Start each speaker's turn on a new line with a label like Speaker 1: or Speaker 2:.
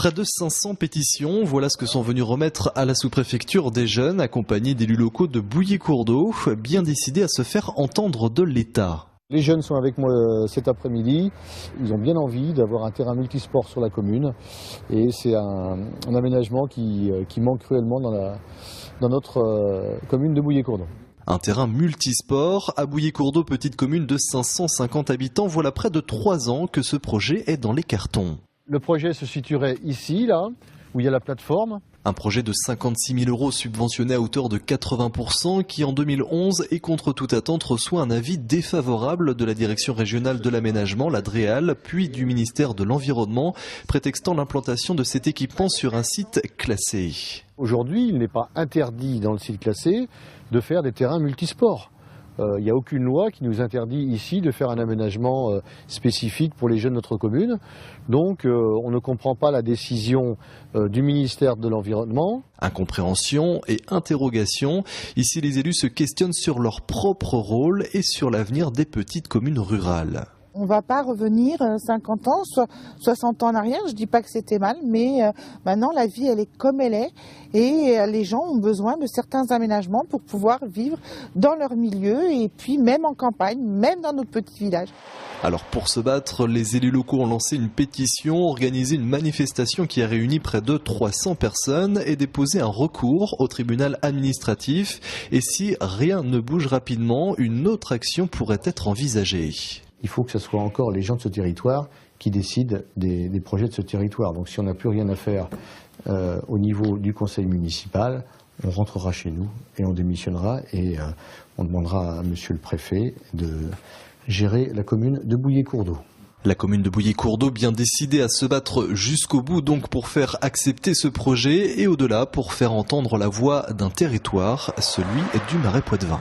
Speaker 1: Près de 500 pétitions, voilà ce que sont venus remettre à la sous-préfecture des jeunes, accompagnés d'élus locaux de Bouillé-Cours-d'Eau, bien décidés à se faire entendre de l'État.
Speaker 2: Les jeunes sont avec moi cet après-midi. Ils ont bien envie d'avoir un terrain multisport sur la commune. Et c'est un aménagement qui manque cruellement dans notre commune de Bouillé-Cours-d'Eau.
Speaker 1: Un terrain multisport à Bouillé-Cours-d'Eau, petite commune de 550 habitants. Voilà près de 3 ans que ce projet est dans les cartons.
Speaker 2: Le projet se situerait ici, là, où il y a la plateforme.
Speaker 1: Un projet de 56 000 € subventionné à hauteur de 80% qui en 2011 et contre toute attente reçoit un avis défavorable de la direction régionale de l'aménagement, la DREAL, puis du ministère de l'Environnement, prétextant l'implantation de cet équipement sur un site classé.
Speaker 2: Aujourd'hui, il n'est pas interdit dans le site classé de faire des terrains multisports. Il n'y a aucune loi qui nous interdit ici de faire un aménagement spécifique pour les jeunes de notre commune. Donc on ne comprend pas la décision du ministère de l'Environnement.
Speaker 1: Incompréhension et interrogation. Ici, les élus se questionnent sur leur propre rôle et sur l'avenir des petites communes rurales.
Speaker 3: On ne va pas revenir 50 ans, 60 ans en arrière. Je ne dis pas que c'était mal, mais maintenant la vie elle est comme elle est et les gens ont besoin de certains aménagements pour pouvoir vivre dans leur milieu et puis même en campagne, même dans notre petit village.
Speaker 1: Alors pour se battre, les élus locaux ont lancé une pétition, organisé une manifestation qui a réuni près de 300 personnes et déposé un recours au tribunal administratif. Et si rien ne bouge rapidement, une autre action pourrait être envisagée.
Speaker 2: Il faut que ce soit encore les gens de ce territoire qui décident des projets de ce territoire. Donc si on n'a plus rien à faire au niveau du conseil municipal, on rentrera chez nous et on démissionnera et on demandera à monsieur le préfet de gérer la commune de Bouillé-Cours-d'Eau.
Speaker 1: La commune de Bouillé-Cours-d'Eau bien décidée à se battre jusqu'au bout donc pour faire accepter ce projet et au-delà pour faire entendre la voix d'un territoire, celui du Marais Poitevin.